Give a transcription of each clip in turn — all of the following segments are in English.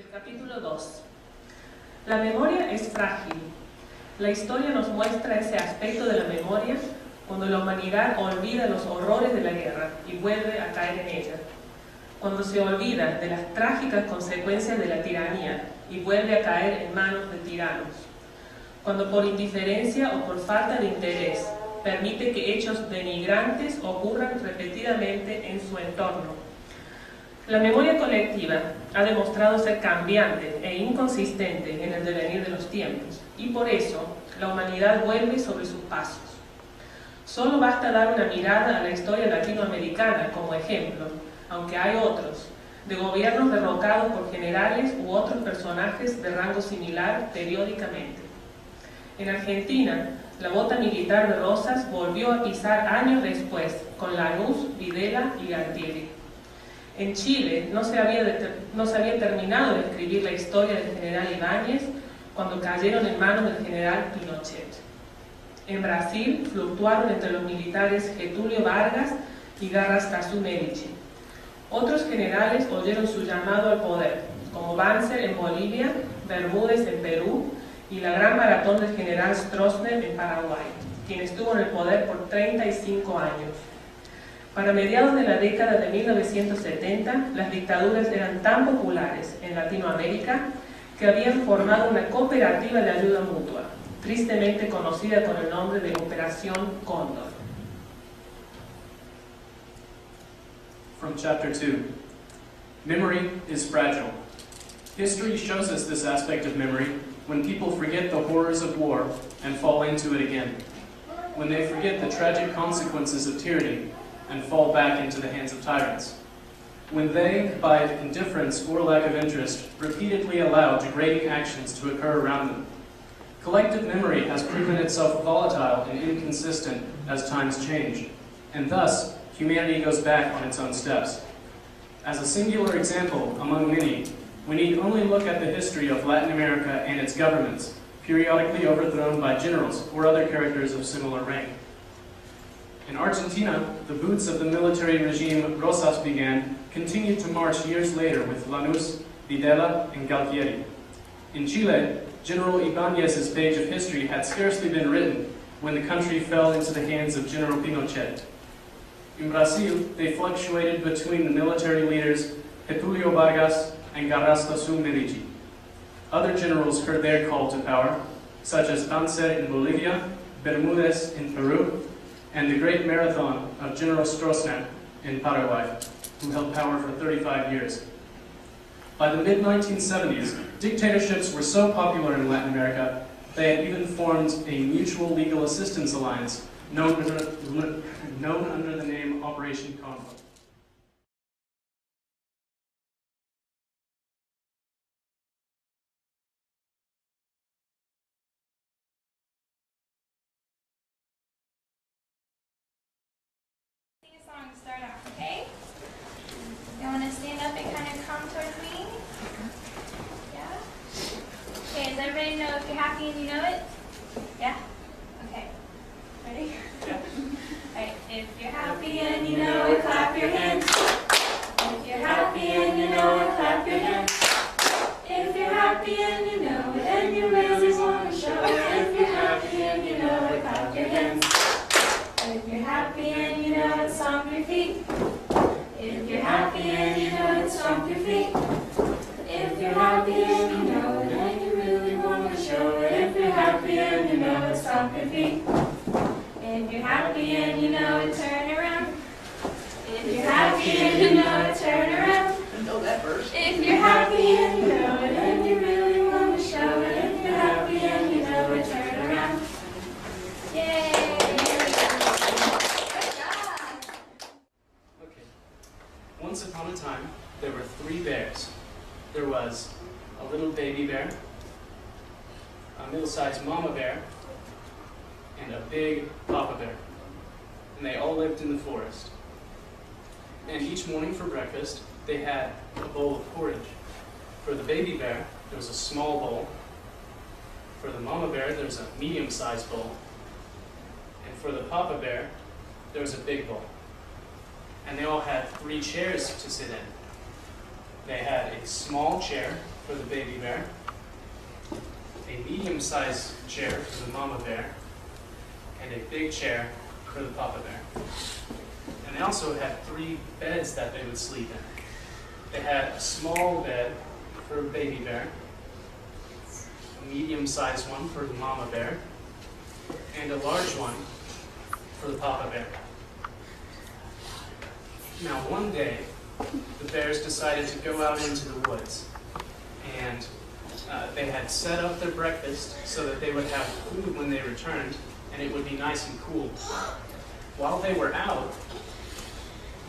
El capítulo 2. La memoria es frágil. La historia nos muestra ese aspecto de la memoria cuando la humanidad olvida los horrores de la guerra y vuelve a caer en ella. Cuando se olvida de las trágicas consecuencias de la tiranía y vuelve a caer en manos de tiranos. Cuando por indiferencia o por falta de interés permite que hechos denigrantes ocurran repetidamente en su entorno. La memoria colectiva ha demostrado ser cambiante e inconsistente en el devenir de los tiempos, y por eso la humanidad vuelve sobre sus pasos. Solo basta dar una mirada a la historia latinoamericana como ejemplo, aunque hay otros, de gobiernos derrocados por generales u otros personajes de rango similar periódicamente. En Argentina, la bota militar de Rosas volvió a pisar años después con Lanús, Videla y Galtieri. En Chile no se había terminado de escribir la historia del general Ibáñez cuando cayeron en manos del general Pinochet. En Brasil fluctuaron entre los militares Getúlio Vargas y Garrastazu Medici. Otros generales oyeron su llamado al poder, como Banzer en Bolivia, Bermúdez en Perú y la gran maratón del general Stroessner en Paraguay, quien estuvo en el poder por 35 años. Para mediados de la década de 1970, las dictaduras eran tan populares en Latinoamérica que habían formado una cooperativa de ayuda mutua, tristemente conocida con el nombre de Operación Cóndor. From Chapter 2. Memory is fragile. History shows us this aspect of memory when people forget the horrors of war and fall into it again. When they forget the tragic consequences of tyranny and fall back into the hands of tyrants. When they, by indifference or lack of interest, repeatedly allow degrading actions to occur around them. Collective memory has proven itself volatile and inconsistent as times change, and thus humanity goes back on its own steps. As a singular example among many, we need only look at the history of Latin America and its governments, periodically overthrown by generals or other characters of similar rank. In Argentina, the boots of the military regime Rosas began continued to march years later with Lanús, Videla, and Galtieri. In Chile, General Ibáñez's page of history had scarcely been written when the country fell into the hands of General Pinochet. In Brazil, they fluctuated between the military leaders Getúlio Vargas and Garrastazu Medici. Other generals heard their call to power, such as Banzer in Bolivia, Bermúdez in Peru, and the great marathon of General Stroessner in Paraguay, who held power for 35 years. By the mid-1970s, dictatorships were so popular in Latin America, they had even formed a mutual legal assistance alliance known under the name Operation Condor. Start off, okay? You want to stand up and kind of come towards me? Yeah? Okay, does everybody know if you're happy and you know it? Yeah? Okay. Ready? Yeah. Alright, if you're happy and you know it, clap your hands. If you're happy and you know it, clap your hands. If you're happy and you know it, and you really want to show it. If you're happy and you know it, clap your hands. If you're happy and you know it, stomp your feet. If you're happy and you know it, stomp your feet. If you're happy and you know it, and you really want to show it. If you're happy and you know it, stomp your feet. If you're happy and you know it, turn around. If you're happy and you know it, turn around. If you're happy and you know it, and you really want to show it. If you're happy and you know it, turn around. Yay! Once upon a time, there were 3 bears. There was a little baby bear, a middle-sized mama bear, and a big papa bear. And they all lived in the forest. And each morning for breakfast, they had a bowl of porridge. For the baby bear, there was a small bowl. For the mama bear, there was a medium-sized bowl. And for the papa bear, there was a big bowl. And they all had 3 chairs to sit in. They had a small chair for the baby bear, a medium-sized chair for the mama bear, and a big chair for the papa bear. And they also had 3 beds that they would sleep in. They had a small bed for baby bear, a medium-sized one for the mama bear, and a large one for the papa bear. Now one day, the bears decided to go out into the woods, and they had set up their breakfast so that they would have food when they returned, and it would be nice and cool. While they were out,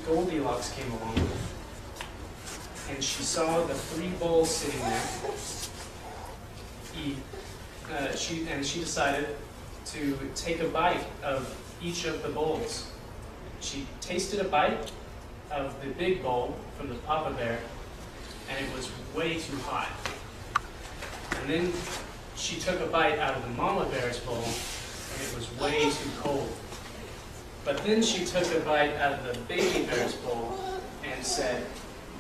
Goldilocks came along, and she saw the 3 bowls sitting there. She decided to take a bite of each of the bowls. She tasted a bite of the big bowl from the papa bear, and it was way too hot. And then she took a bite out of the mama bear's bowl, and it was way too cold. But then she took a bite out of the baby bear's bowl and said,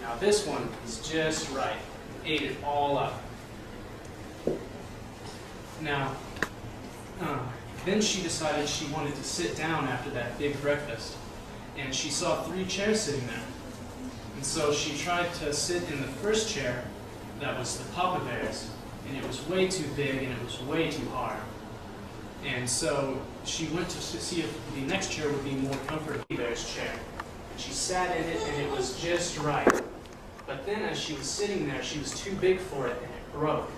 "Now this one is just right," and ate it all up. Now, then she decided she wanted to sit down after that big breakfast, and she saw 3 chairs sitting there. And so she tried to sit in the first chair that was the papa bear's, and it was way too big and it was way too hard. And so she went to see if the next chair would be more comfortable, the bear's chair. And she sat in it and it was just right. But then as she was sitting there, she was too big for it and it broke.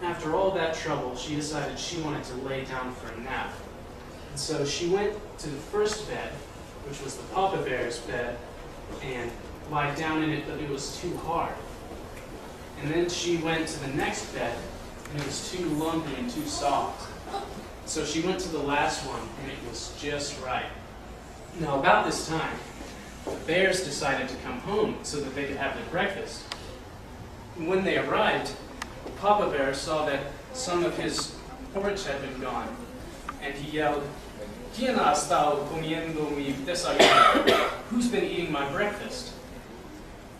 After all that trouble, she decided she wanted to lay down for a nap. And so she went to the first bed, which was the papa bear's bed, and lied down in it, but it was too hard. And then she went to the next bed, and it was too lumpy and too soft. So she went to the last one, and it was just right. Now about this time, the bears decided to come home so that they could have their breakfast. When they arrived, Papa Bear saw that some of his porridge had been gone, and he yelled, "¿Quién ha estado comiendo mi desayuno?" Who's been eating my breakfast?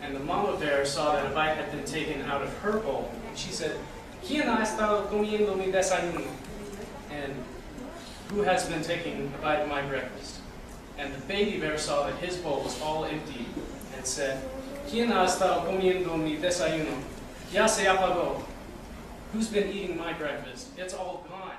And the mama bear saw that a bite had been taken out of her bowl, and she said, "¿Quién ha estado comiendo mi desayuno?" And who has been taking a bite of my breakfast? And the baby bear saw that his bowl was all empty, and said, "¿Quién ha estado comiendo mi desayuno? Ya se apagó." Who's been eating my breakfast? It's all gone.